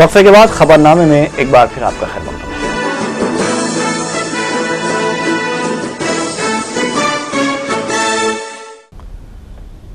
وقفے کے بعد خبرنامے میں ایک بار پھر آپ کا خیر مقدم ہے۔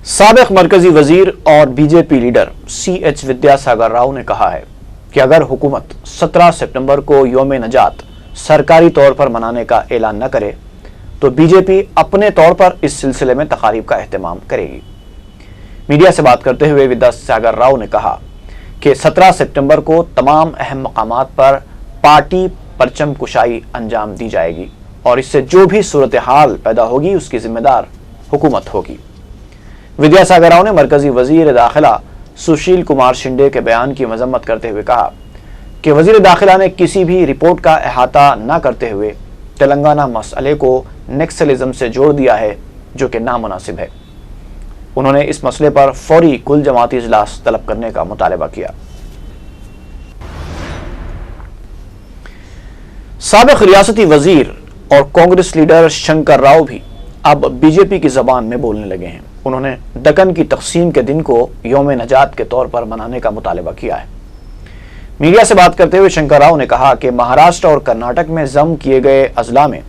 سابق مرکزی وزیر اور B J P leader C H Vidyasagar Rao نے کہا ہے کہ اگر حکومت 17 سپٹمبر کو یوم نجات سرکاری طور پر منانے کا اعلان نہ کرے تو بی جے پی اپنے طور پر اس سلسلے میں تقاریب کا اہتمام کرے گی۔ میڈیا سے بات کرتے ہوئے ودیا ساگر راؤ نے کہا کہ 17 سپٹمبر کو تمام اہم مقامات پر پارٹی پرچم کشائی انجام دی جائے گی اور اس سے جو بھی صورتحال پیدا ہوگی اس کی ذمہ دار حکومت ہوگی۔ ودیا ساگر راؤ نے مرکزی وزیر داخلہ سشیل کمار شنڈے کے بیان کی مذمت کرتے ہوئے کہا کہ وزیر داخلہ نے کسی بھی رپورٹ کا احاطہ نہ کرتے ہوئے تلنگانہ مسئلے کو نیکسلزم سے جوڑ دیا ہے جو کہ نامناسب ہے۔ انہوں نے اس مسئلے پر فوری کل جماعتی اجلاس طلب کرنے کا مطالبہ کیا۔ سابق ریاستی وزیر اور کانگریس لیڈر شنکر راؤ بھی اب بی جے پی کی زبان میں بولنے لگے ہیں۔ انہوں نے دکن کی تقسیم کے دن کو یوم نجات کے طور پر منانے کا مطالبہ کیا ہے۔ میڈیا سے بات کرتے ہوئے شنکر راؤ نے کہا کہ مہاراشٹر اور کرناٹک میں ضم کیے گئے اضلاع میں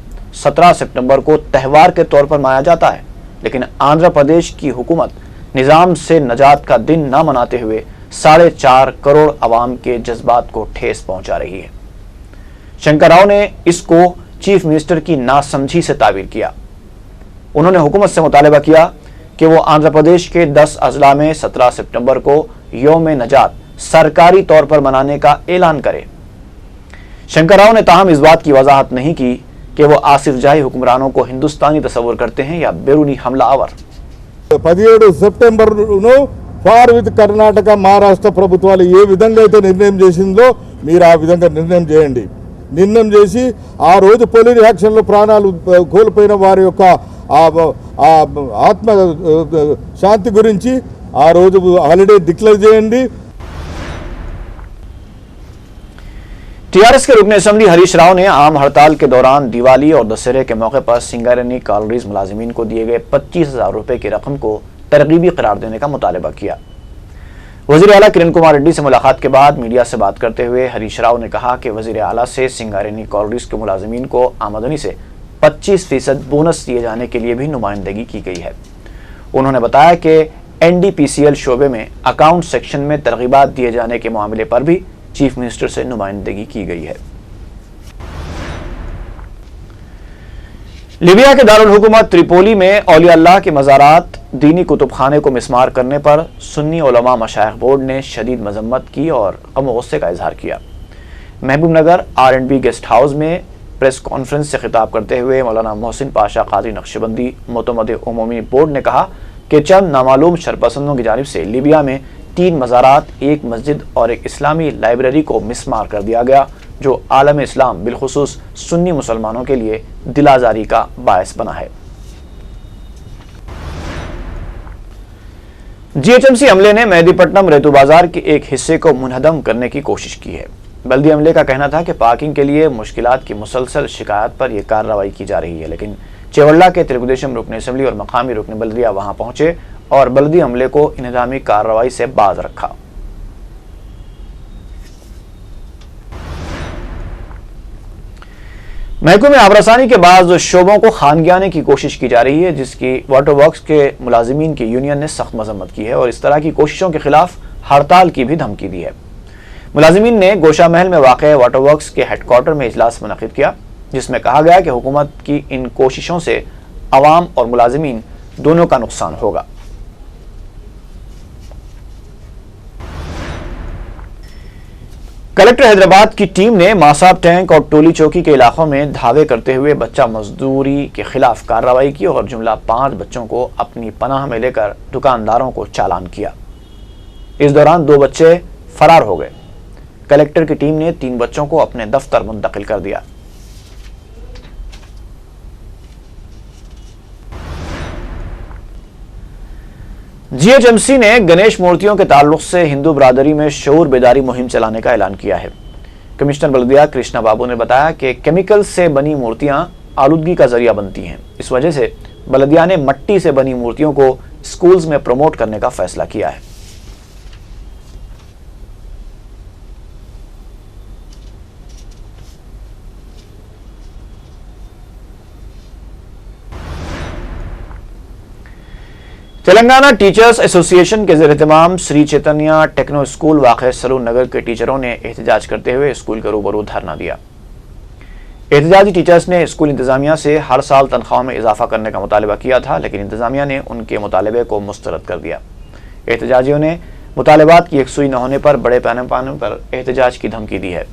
17 سپٹمبر کو تہوار کے طور پر منایا جاتا ہے، لیکن آندھرا پردیش کی حکومت نظام سے نجات کا دن نہ مناتے ہوئے 4.5 کروڑ عوام کے جذبات کو ٹھیس پہنچا رہی ہے۔ شنکر راؤ نے اس کو چیف منسٹر کی ناسمجھی سے تعبیر کیا۔ انہوں نے حکومت سے مطالبہ کیا کہ وہ آندھرا پردیش کے 10 اضلاع میں 17 سپٹمبر کو یوم نجات سرکاری طور پر منانے کا اعلان کرے۔ شنکر راؤ نے تاہم اس بات کی وضاحت نہیں کی کہ وہ آصف جاہی حکمرانوں کو ہندوستانی تصور کرتے ہیں یا بیرونی حملہ آور۔ 17 సెప్టెంబర్ ఫార్ విత్ కర్ణాటక మహారాష్ట్ర ప్రభుత్వాలు ఏ విధంగా అయితే నిర్ణయం చేసిందో మీరు ఆ విధంగా నిర్ణయం చేయండి। నిర్ణయం చేసి ఆ రోజు పోలీస్ యాక్షన్లో ప్రాణాలు కోల్పోయిన వారి యొక్క ఆత్మ శాంతి గురించి ఆ రోజు హాలిడే డిక్లేర్ చేయండి। ٹی آر ایس کے رکن اسمبلی ہریش راؤ نے عام ہڑتال کے دوران دیوالی اور دسہرے کے موقع پر سنگارینی کالریز ملازمین کو دیے گئے 25,000 روپے کی رقم کو ترغیبی قرار دینے کا مطالبہ کیا۔ وزیر اعلیٰ کرن کمار ریڈی سے ملاقات کے بعد میڈیا سے بات کرتے ہوئے ہریش راؤ نے کہا کہ وزیر اعلیٰ سے سنگارینی کالریز کے ملازمین کو آمدنی سے 25% بونس دیے جانے کے لیے بھی نمائندگی کی گئی ہے۔ انہوں نے بتایا کہ N D P C L شعبے میں اکاؤنٹ سیکشن میں ترغیبات دیے جانے کے معاملے پر بھی چیف منسٹر سے نمائندگی کی گئی ہے۔ لیبیا کے دارالحکومت تریپولی میں اولیاء اللہ کے مزارات دینی کتب خانے کو مسمار کرنے پر سنی علماء مشائخ بورڈ نے شدید مذمت کی اور غم و غصے کا اظہار کیا۔ محبوب نگر R&B گیسٹ ہاؤس میں پریس کانفرنس سے خطاب کرتے ہوئے مولانا محسن پاشا قادری نقشبندی معتمد عمومی بورڈ نے کہا کہ چند نامعلوم شرپسندوں کی جانب سے لیبیا میں 3 مزارات، 1 مسجد اور 1 اسلامی لائبریری کو مسمار کر دیا گیا جو عالم اسلام بالخصوص سنی مسلمانوں کے لیے دل آزاری کا باعث بنا ہے۔ جی ایچ ایم سی عملے نے مہدی پٹنم ریتو بازار کے ایک حصے کو منہدم کرنے کی کوشش کی ہے۔ بلدی عملے کا کہنا تھا کہ پارکنگ کے لیے مشکلات کی مسلسل شکایات پر یہ کارروائی کی جا رہی ہے، لیکن چیولہ کے تلگو دیشم رکن اسمبلی اور مقامی رکن بلدیہ وہاں پہنچے اور بلدی عملے کو انہدامی کارروائی سے باز رکھا۔ محکمہ آبرسانی کے بعض شعبوں کو خانگیانے کی کوشش کی جا رہی ہے، جس کی واٹر ورکس کے ملازمین کی یونین نے سخت مذمت کی ہے اور اس طرح کی کوششوں کے خلاف ہڑتال کی بھی دھمکی دی ہے۔ ملازمین نے گوشہ محل میں واقع واٹر ورکس کے ہیڈ کوارٹر میں اجلاس منعقد کیا، جس میں کہا گیا کہ حکومت کی ان کوششوں سے عوام اور ملازمین دونوں کا نقصان ہوگا۔ کلکٹر حیدرآباد کی ٹیم نے ماساب ٹینک اور ٹولی چوکی کے علاقوں میں دھاوے کرتے ہوئے بچہ مزدوری کے خلاف کارروائی کی اور جملہ 5 بچوں کو اپنی پناہ میں لے کر دکانداروں کو چالان کیا۔ اس دوران 2 بچے فرار ہو گئے۔ کلکٹر کی ٹیم نے 3 بچوں کو اپنے دفتر منتقل کر دیا۔ جی ایچ ایم سی نے گنیش مورتیوں کے تعلق سے ہندو برادری میں شعور بیداری مہم چلانے کا اعلان کیا ہے۔ کمشنر بلدیہ کرشنا بابو نے بتایا کہ کیمیکل سے بنی مورتیاں آلودگی کا ذریعہ بنتی ہیں، اس وجہ سے بلدیہ نے مٹی سے بنی مورتیوں کو اسکولز میں پروموٹ کرنے کا فیصلہ کیا ہے۔ تلنگانہ ٹیچرز ایسوسی ایشن کے زیر اہتمام سری چیتنیا ٹیکنو اسکول واقع سرور نگر کے ٹیچروں نے احتجاج کرتے ہوئے اسکول کے روبرو دھرنا دیا۔ احتجاجی ٹیچرز نے اسکول انتظامیہ سے ہر سال تنخواہ میں اضافہ کرنے کا مطالبہ کیا تھا، لیکن انتظامیہ نے ان کے مطالبے کو مسترد کر دیا۔ احتجاجیوں نے مطالبات کی یکسوئی نہ ہونے پر بڑے پیمانے پر احتجاج کی دھمکی دی ہے۔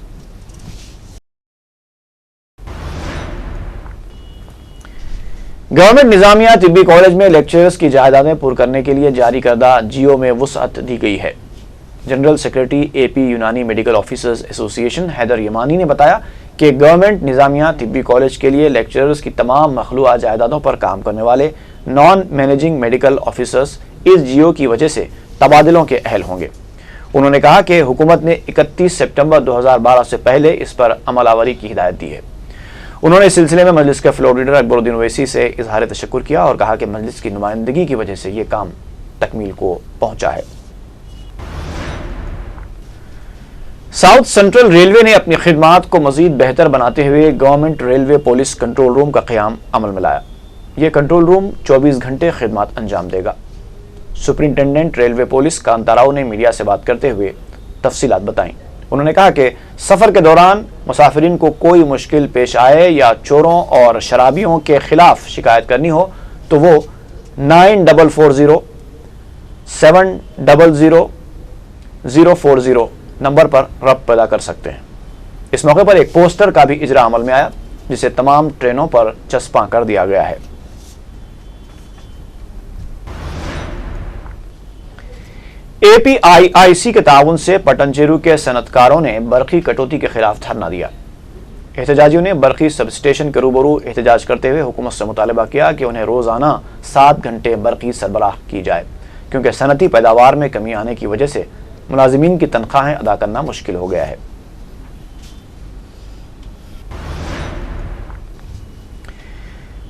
گورنمنٹ نظامیہ طبی کالج میں لیکچرز کی جائیدادیں پر کرنے کے لیے جاری کردہ جیو میں وسعت دی گئی ہے۔ جنرل سیکرٹری اے پی یونانی میڈیکل آفیسرز ایسوسی ایشن حیدر یمانی نے بتایا کہ گورنمنٹ نظامیہ طبی کالج کے لیے لیکچرز کی تمام مخلوعہ جائیدادوں پر کام کرنے والے نان مینیجنگ میڈیکل آفیسرز اس جیو کی وجہ سے تبادلوں کے اہل ہوں گے۔ انہوں نے کہا کہ حکومت نے 31 سپٹمبر 2012 سے پہلے اس پر عمل آوری کی ہدایت دی ہے۔ انہوں نے اس سلسلے میں مجلس کے فلور لیڈر اکبر الدین اویسی سے اظہار تشکر کیا اور کہا کہ مجلس کی نمائندگی کی وجہ سے یہ کام تکمیل کو پہنچا ہے۔ ساؤتھ سینٹرل ریلوے نے اپنی خدمات کو مزید بہتر بناتے ہوئے government railway police control room کا قیام عمل میں لایا۔ یہ کنٹرول روم 24 گھنٹے خدمات انجام دے گا۔ سپرنٹینڈنٹ ریلوے پولیس کانتا راؤ نے میڈیا سے بات کرتے ہوئے تفصیلات بتائیں۔ انہوں نے کہا کہ سفر کے دوران مسافرین کو کوئی مشکل پیش آئے یا چوروں اور شرابیوں کے خلاف شکایت کرنی ہو تو وہ 9440-700-040 نمبر پر ربط پیدا کر سکتے ہیں۔ اس موقع پر ایک پوسٹر کا بھی اجرا عمل میں آیا جسے تمام ٹرینوں پر چسپاں کر دیا گیا ہے۔ اے پی آئی آئی سی کے تعاون سے پٹنچیرو کے صنعتکاروں نے برقی کٹوتی کے خلاف دھرنا دیا۔ احتجاجیوں نے برقی سب اسٹیشن کے روبرو احتجاج کرتے ہوئے حکومت سے مطالبہ کیا کہ انہیں روزانہ 7 گھنٹے برقی سربراہ کی جائے، کیونکہ صنعتی پیداوار میں کمی آنے کی وجہ سے ملازمین کی تنخواہیں ادا کرنا مشکل ہو گیا ہے۔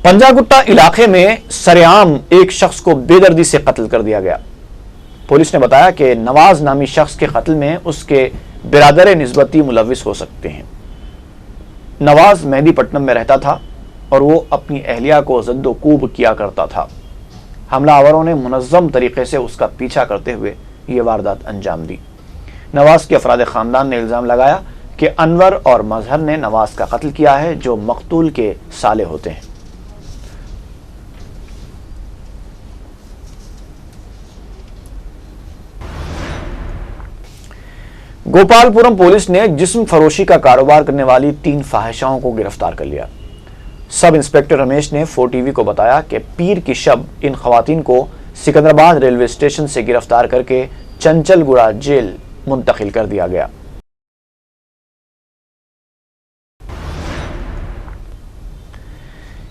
پنجاگٹا علاقے میں سرعام ایک شخص کو بے دردی سے قتل کر دیا گیا۔ پولیس نے بتایا کہ نواز نامی شخص کے قتل میں اس کے برادر نسبتی ملوث ہو سکتے ہیں۔ نواز مہدی پٹنم میں رہتا تھا اور وہ اپنی اہلیہ کو زد و کوب کیا کرتا تھا۔ حملہ آوروں نے منظم طریقے سے اس کا پیچھا کرتے ہوئے یہ واردات انجام دی۔ نواز کے افراد خاندان نے الزام لگایا کہ انور اور مظہر نے نواز کا قتل کیا ہے، جو مقتول کے سالے ہوتے ہیں۔ گوپال پورم پولیس نے جسم فروشی کا کاروبار کرنے والی 3 فاحشاؤں کو گرفتار کر لیا۔ سب انسپیکٹر رمیش نے 4 ٹی وی کو بتایا کہ پیر کی شب ان خواتین کو سکندرآباد ریلوے اسٹیشن سے گرفتار کر کے چنچل گڑا جیل منتقل کر دیا گیا۔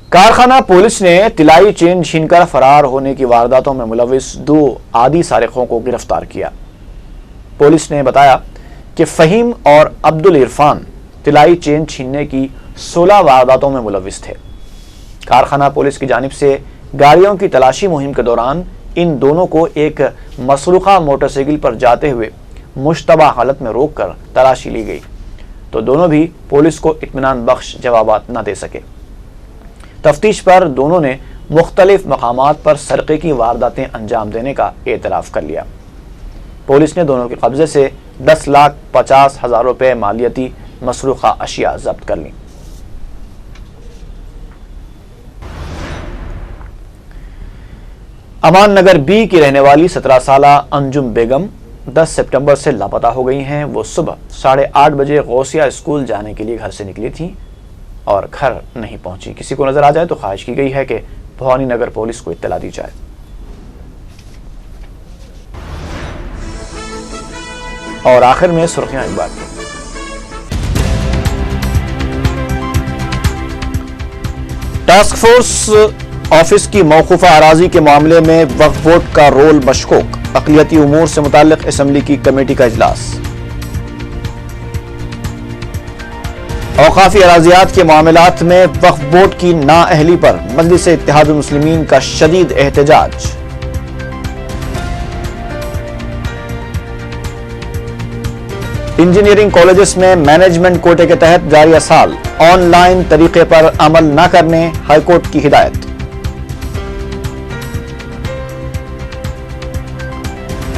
کارخانہ پولیس نے طلائی چین چھین کر فرار ہونے کی وارداتوں میں ملوث 2 عادی سارقوں کو گرفتار کیا۔ پولیس نے بتایا کہ فہیم اور عبد العرفان طلائی چین چھیننے کی 16 وارداتوں میں ملوث تھے۔ کارخانہ پولیس کی جانب سے گاڑیوں کی تلاشی مہم کے دوران ان دونوں کو ایک مسروقہ موٹر سائیکل پر جاتے ہوئے مشتبہ حالت میں روک کر تلاشی لی گئی تو دونوں بھی پولیس کو اطمینان بخش جوابات نہ دے سکے۔ تفتیش پر دونوں نے مختلف مقامات پر سرقے کی وارداتیں انجام دینے کا اعتراف کر لیا۔ پولیس نے دونوں کے قبضے سے 10,50,000 روپے مالیتی مسروقہ اشیاء ضبط کر لیں۔ امان نگر بی کی رہنے والی 17 سالہ انجم بیگم 10 سپٹمبر سے لاپتہ ہو گئی ہیں۔ وہ صبح 8:30 بجے غوثیہ اسکول جانے کے لیے گھر سے نکلی تھیں اور گھر نہیں پہنچی۔ کسی کو نظر آ جائے تو خواہش کی گئی ہے کہ بھوانی نگر پولیس کو اطلاع دی جائے۔ اور آخر میں سرخیاں ایک بار کی۔ ٹاسک فورس آفس کی موقوفہ اراضی کے معاملے میں وقف بورڈ کا رول مشکوک، اقلیتی امور سے متعلق اسمبلی کی کمیٹی کا اجلاس۔ اوقافی اراضیات کے معاملات میں وقف بورڈ کی نااہلی پر مجلس اتحاد المسلمین کا شدید احتجاج۔ انجینئرنگ کالجز میں مینجمنٹ کوٹے کے تحت جاریہ سال آن لائن طریقے پر عمل نہ کرنے ہائی کورٹ کی ہدایت۔